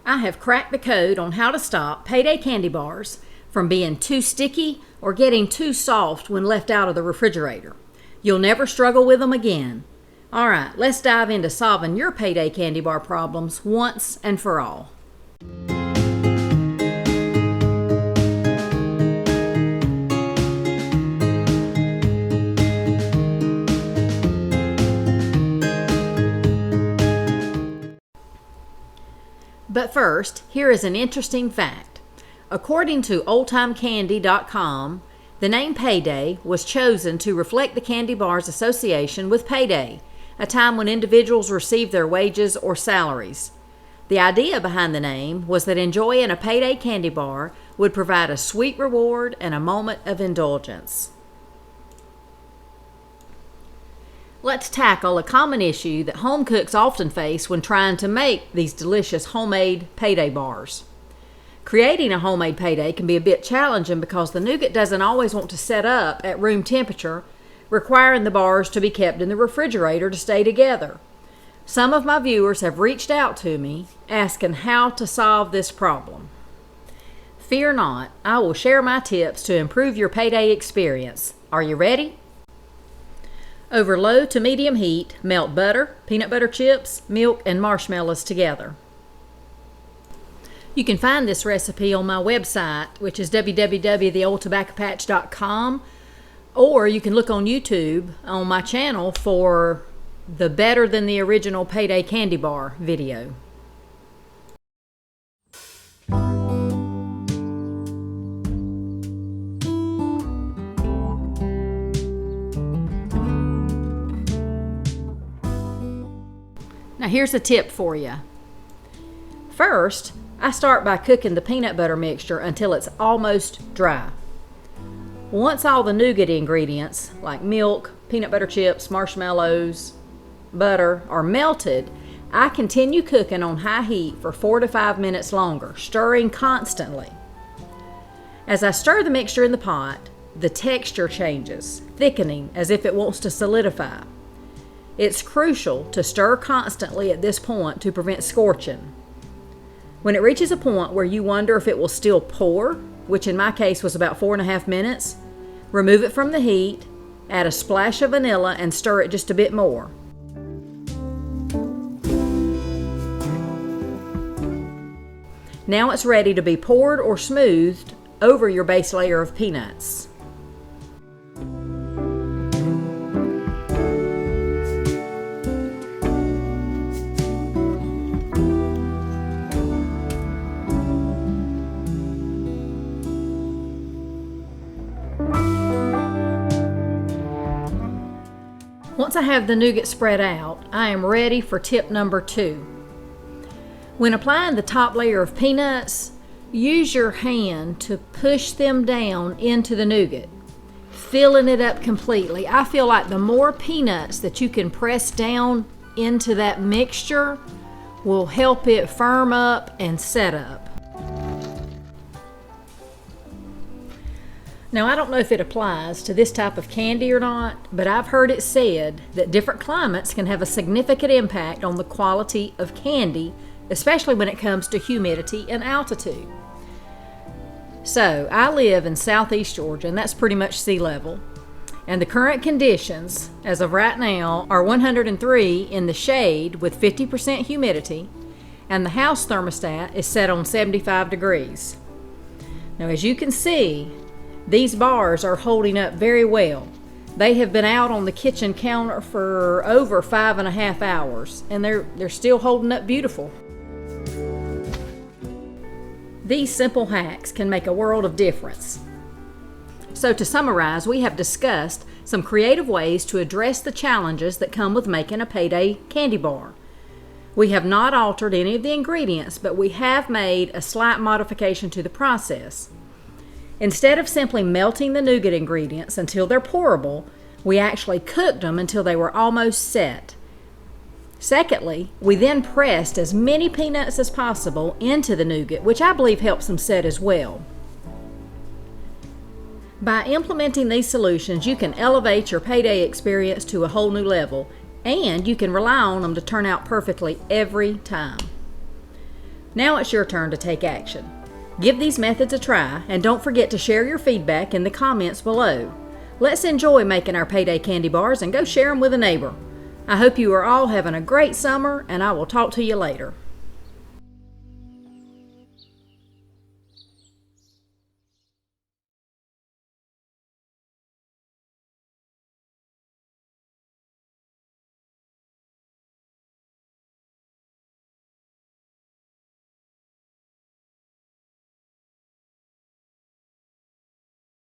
I have cracked the code on how to stop Payday candy bars from being too sticky or getting too soft when left out of the refrigerator. You'll never struggle with them again. All right, let's dive into solving your Payday candy bar problems once and for all. But first, here is an interesting fact. According to oldtimecandy.com, the name Payday was chosen to reflect the candy bar's association with payday, a time when individuals received their wages or salaries. The idea behind the name was that enjoying a payday candy bar would provide a sweet reward and a moment of indulgence. Let's tackle a common issue that home cooks often face when trying to make these delicious homemade payday bars. Creating a homemade payday can be a bit challenging because the nougat doesn't always want to set up at room temperature, requiring the bars to be kept in the refrigerator to stay together. Some of my viewers have reached out to me asking how to solve this problem. Fear not, I will share my tips to improve your payday experience. Are you ready? Over low to medium heat, melt butter, peanut butter chips, milk, and marshmallows together. You can find this recipe on my website, which is www.theoldtobaccopatch.com, or you can look on YouTube on my channel for the Better Than the Original Payday Candy Bar video. Now here's a tip for you. First, I start by cooking the peanut butter mixture until it's almost dry. Once all the nougat ingredients like milk, peanut butter chips, marshmallows, butter are melted, I continue cooking on high heat for 4 to 5 minutes longer, stirring constantly. As I stir the mixture in the pot, the texture changes, thickening as if it wants to solidify. It's crucial to stir constantly at this point to prevent scorching. When it reaches a point where you wonder if it will still pour, which in my case was about 4.5 minutes, remove it from the heat, add a splash of vanilla, and stir it just a bit more. Now it's ready to be poured or smoothed over your base layer of peanuts. Once I have the nougat spread out, I am ready for tip number 2. When applying the top layer of peanuts, use your hand to push them down into the nougat, filling it up completely. I feel like the more peanuts that you can press down into that mixture will help it firm up and set up. Now, I don't know if it applies to this type of candy or not, but I've heard it said that different climates can have a significant impact on the quality of candy, especially when it comes to humidity and altitude. So, I live in southeast Georgia, and that's pretty much sea level. And the current conditions, as of right now, are 103 in the shade with 50% humidity, and the house thermostat is set on 75 degrees. Now, as you can see, these bars are holding up very well. They have been out on the kitchen counter for over 5.5 hours, and they're still holding up beautiful. These simple hacks can make a world of difference. So to summarize, we have discussed some creative ways to address the challenges that come with making a Payday candy bar. We have not altered any of the ingredients, but we have made a slight modification to the process. Instead of simply melting the nougat ingredients until they're pourable, we actually cooked them until they were almost set. Secondly, we then pressed as many peanuts as possible into the nougat, which I believe helps them set as well. By implementing these solutions, you can elevate your Payday experience to a whole new level, and you can rely on them to turn out perfectly every time. Now it's your turn to take action. Give these methods a try, and don't forget to share your feedback in the comments below. Let's enjoy making our Payday candy bars and go share them with a neighbor. I hope you are all having a great summer, and I will talk to you later.